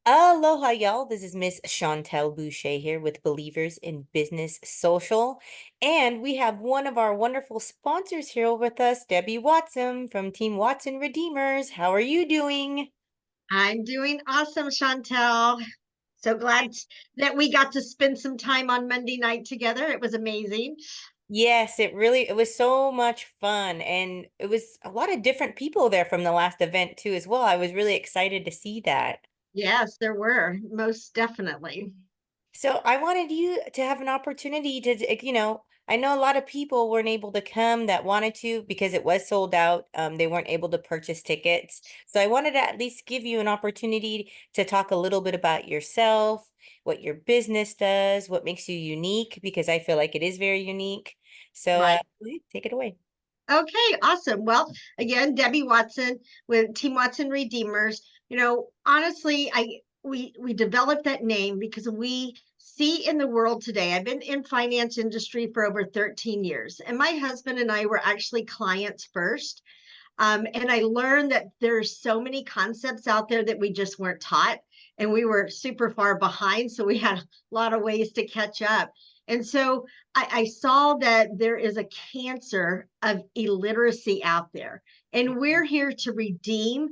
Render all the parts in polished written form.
Aloha, y'all. This is Miss Chantel Boucher here with Believers in Business Social. And we have one of our wonderful sponsors here with us, Debbie Watson from Team Watson Redeemers. How are you doing? I'm doing awesome, Chantel. So glad that we got to spend some time on Monday night together. It was amazing. Yes, it was so much fun. And it was a lot of different people there from the last event too, as well. I was really excited to see that. Yes, there were, most definitely. So I wanted you to have an opportunity to, I know a lot of people weren't able to come that wanted to because it was sold out. They weren't able to purchase tickets. So I wanted to at least give you an opportunity to talk a little bit about yourself, what your business does, what makes you unique, because I feel like it is very unique. So Right. take it away. Okay, awesome. Well, again, Debbie Watson with Team Watson Redeemers. Honestly, we developed that name because we see in the world today. I've been in finance industry for over 13 years, and my husband and I were actually clients first. And I learned that there's so many concepts out there that we just weren't taught, and we were super far behind. So we had a lot of ways to catch up. And so I saw that there is a cancer of illiteracy out there, and we're here to redeem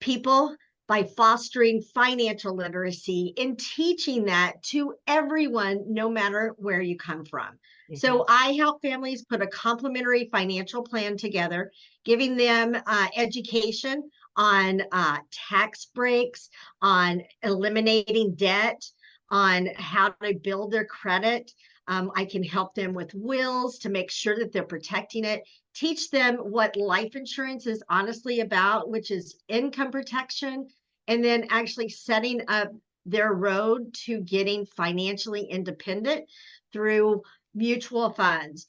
people by fostering financial literacy and teaching that to everyone, no matter where you come from. Mhm. So I help families put a complementary financial plan together, giving them education on tax breaks, on eliminating debt, on how to build their credit. I can help them with wills to make sure that they're protecting it, teach them what life insurance is honestly about, which is income protection, and then actually setting up their road to getting financially independent through mutual funds.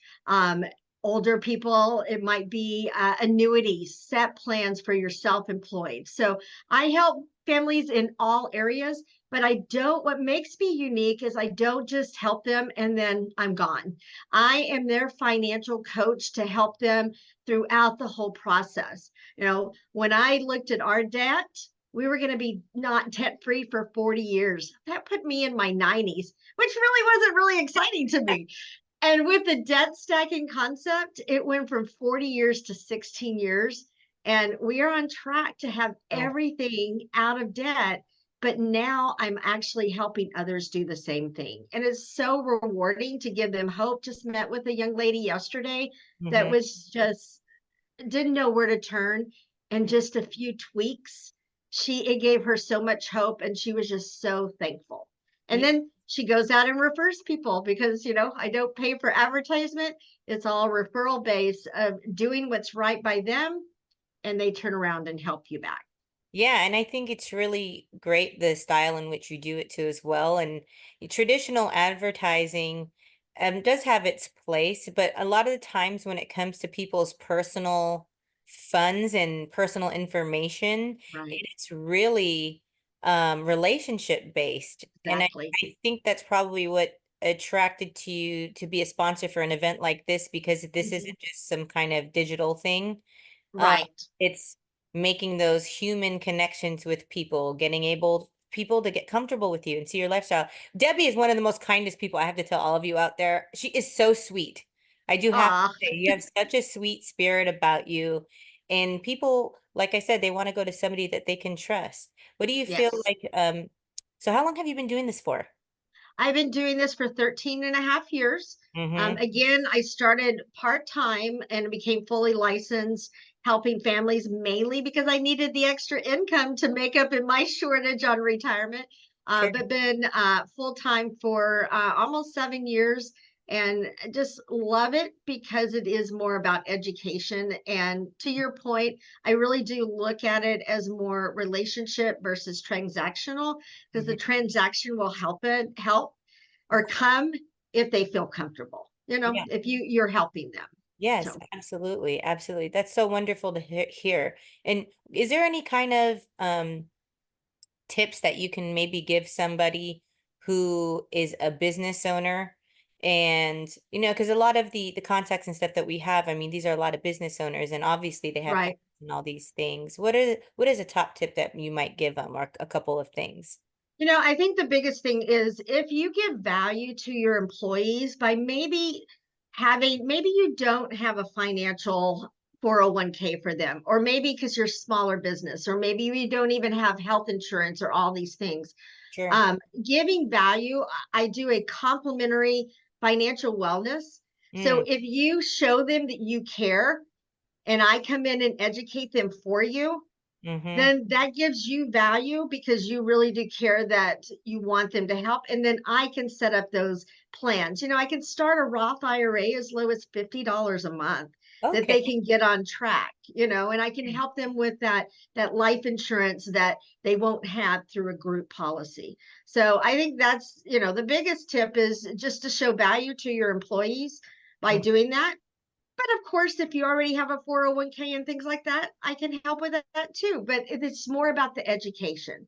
Older people, it might be annuities, set plans for your self employed. So I help families in all areas, but what makes me unique is I don't just help them and then I'm gone. I am their financial coach to help them throughout the whole process. When I looked at our debt, we were going to be not debt free for 40 years. That put me in my 90s, which really wasn't really exciting to me. And with the debt stacking concept, it went from 40 years to 16 years. And we are on track to have Oh, everything out of debt. But now I'm actually helping others do the same thing. And it's so rewarding to give them hope. Just met with a young lady yesterday that mhm. was just didn't know where to turn. And just a few tweaks, it gave her so much hope. And she was just so thankful. And Yeah. then she goes out and refers people because I don't pay for advertisement. It's all referral based of doing what's right by them, and they turn around and help you back. Yeah, and I think it's really great the style in which you do it too as well. And traditional advertising does have its place, but a lot of the times when it comes to people's personal funds and personal information, Right. it's really relationship based. And Exactly. I think that's probably what attracted to you to be a sponsor for an event like this, because this Mhm. isn't just some kind of digital thing. Uh, Right. it's making those human connections with people, getting able people to get comfortable with you and see your lifestyle. Debbie is one of the most kindest people. I have to tell all of you out there. She is so sweet. I do have to Ah, say, you have such a sweet spirit about you. And people, like I said, they want to go to somebody that they can trust. What do you feel yes. like? So how long have you been doing this for? I've been doing this for 13 and a half years. Mm-hmm. Again, I started part time and became fully licensed, helping families mainly because I needed the extra income to make up in my shortage on retirement. Sure. But been full time for almost 7 years, and just love it because it is more about education. And to your point, I really do look at it as more relationship versus transactional, because the Hmm. transaction will help Of or course. come if they feel comfortable, Yeah. if you're helping them. Yes, So absolutely. Absolutely. That's so wonderful to hear. And is there any kind of tips that you can maybe give somebody who is a business owner? And because a lot of the contacts and stuff that we have, I mean, these are a lot of business owners, and obviously they have right. families and all these things. What is a top tip that you might give them, or a couple of things? I think the biggest thing is if you give value to your employees by maybe you don't have a financial 401k for them, or maybe because you're a smaller business, or maybe you don't even have health insurance or all these things. Sure. Giving value, I do a complimentary financial wellness. So Mm, if you show them that you care and I come in and educate them for you, mm-hmm. then that gives you value because you really do care that you want them to help. And then I can set up those plans. I can start a Roth IRA as low as $50 a month that Okay. they can get on track, and I can help them with that life insurance that they won't have through a group policy. So I think that's, the biggest tip is just to show value to your employees by Mm, doing that. But of course, if you already have a 401k and things like that, I can help with that too. But it's more about the education,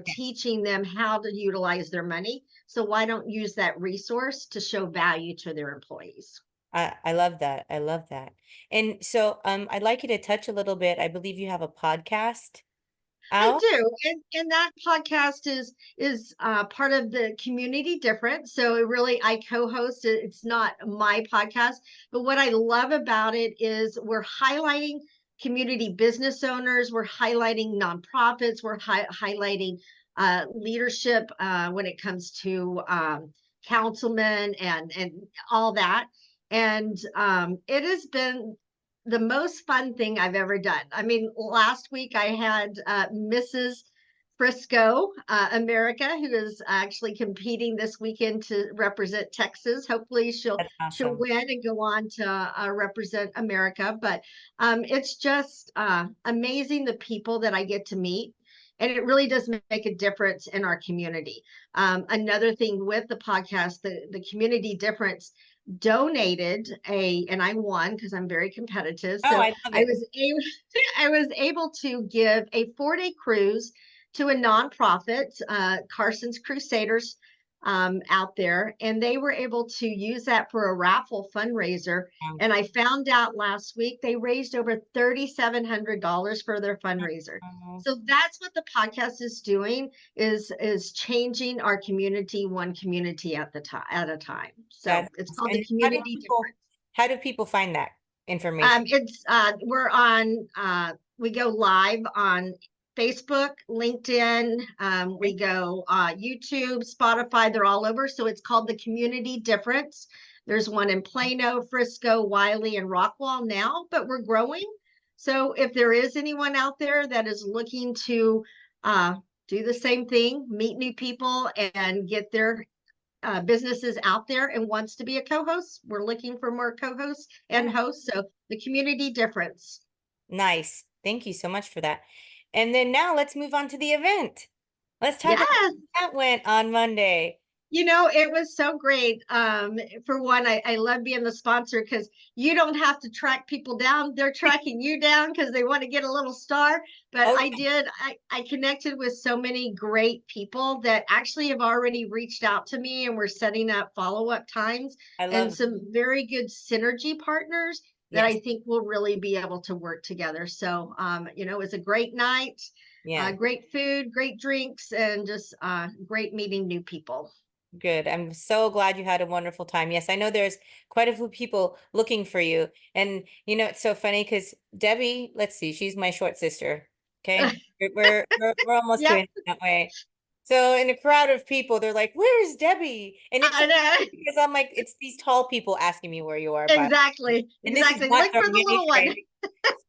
teaching them how to utilize their money. So why don't use that resource to show value to their employees? I love that. I love that. And so I'd like you to touch a little bit. I believe you have a podcast I out. do, and that podcast is part of the Community Difference. So it really, I co-host it. It's not my podcast, but what I love about it is we're highlighting community business owners, we're highlighting nonprofits, we're highlighting leadership when it comes to councilmen and all that. And it has been the most fun thing I've ever done. I mean, last week I had Mrs. Frisco, America, who is actually competing this weekend to represent Texas. Hopefully, she'll That's she'll awesome. win and go on to represent America. But it's just amazing the people that I get to meet. And it really does make a difference in our community. Another thing with the podcast, the Community Difference donated and I won because I'm very competitive. Oh, So I love it. I was able to give a 4-day cruise to a nonprofit, Carson's Crusaders, out there, and they were able to use that for a raffle fundraiser. Um, And I found out last week they raised over $3,700 for their fundraiser. um, So that's what the podcast is doing, is changing our community one community at a time. So that's it's awesome. called the And Community Difference. how do people find that information? It's we're on we go live on Facebook, LinkedIn, we go YouTube, Spotify, they're all over. So it's called the Community Difference. There's one in Plano, Frisco, Wiley, and Rockwall now, but we're growing. So if there is anyone out there that is looking to uh, do the same thing, meet new people, and get their businesses out there and wants to be a co-host, we're looking for more co-hosts and Oh, hosts. So the Community Difference. nice. Thank you so much for that. And then now let's move on to the event. Let's talk about Yes. how that went on Monday. It was so great. For one, I love being the sponsor because you don't have to track people down. They're tracking you down because they want to get a little star. But Oh, I connected with so many great people that actually have already reached out to me, and we're setting up follow-up times I and love, some very good synergy partners that yes, I think will really be able to work together. So, it was a great night, yeah, great food, great drinks, and just great meeting new people. good. I'm so glad you had a wonderful time. Yes, I know there's quite a few people looking for you. And it's so funny because Debbie, let's see, she's my short sister. Okay. We're almost Yep, doing it that way. So in a crowd of people, they're like, "Where's Debbie?" And it's so I know. funny because I'm like, it's these tall people asking me where you are, but Exactly, and this is exactly. not Look for throwing the any little one. shade.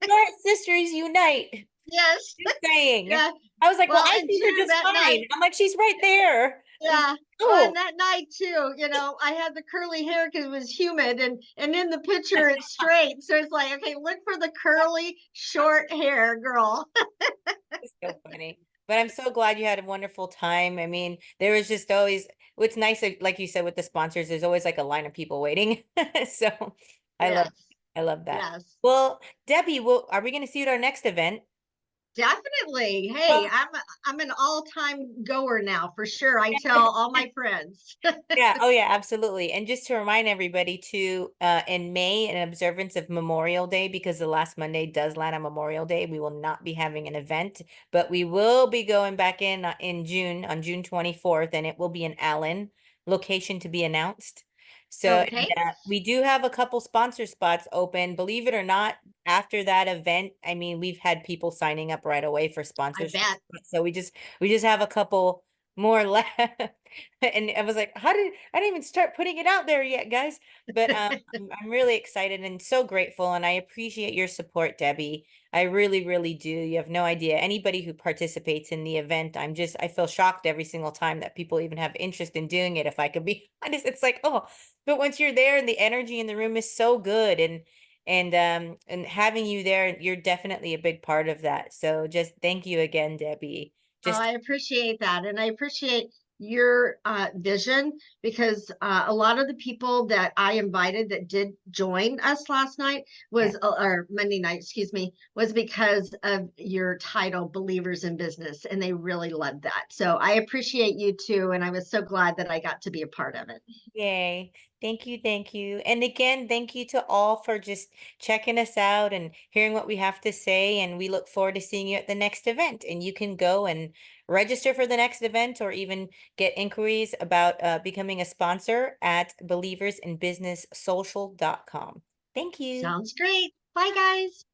Short sisters unite. Yes, Just saying. yeah. I was like, well, Well, I and see her two just that fine. night, I'm like, she's right there. It's yeah. On cool. that night too, I had the curly hair because it was humid, and in the picture it's straight. So it's like, okay, look for the curly short hair girl. It's so funny. But I'm so glad you had a wonderful time. I mean, there was just always what's nice, like you said, with the sponsors, there's always like a line of people waiting. So I love Yes, I love that. yes. Well, Debbie, are we going to see you at our next event? Definitely. Hey, Well, I'm an all-time goer now for sure. I tell all my friends. yeah, oh yeah, absolutely. And just to remind everybody to in May, in observance of Memorial Day, because the last Monday does land on Memorial Day, we will not be having an event, but we will be going back in June, on June 24th, and it will be in Allen, location to be announced. So, and Okay. we do have a couple sponsor spots open. Believe it or not, after that event, I mean, we've had people signing up right away for I sponsorships. bet. So we just have a couple more left. And I was like, I didn't even start putting it out there yet, guys. But I'm really excited and so grateful, and I appreciate your support, Debbie. I really, really do. You have no idea. Anybody who participates in the event, I feel shocked every single time that people even have interest in doing it. If I could be honest, it's like, oh, but once you're there and the energy in the room is so good, and having you there, you're definitely a big part of that. So just thank you again, Debbie. Oh, Just I appreciate that. And I appreciate your vision because a lot of the people that I invited that did join us last night yeah. or Monday night, excuse me, was because of your title, Believers in Business. And they really loved that. So I appreciate you too. And I was so glad that I got to be a part of it. Yay. Thank you. Thank you. And again, thank you to all for just checking us out and hearing what we have to say. And we look forward to seeing you at the next event. And you can go and register for the next event or even get inquiries about becoming a sponsor at believersinbusinesssocial.com. Thank you. Sounds great. Bye, guys.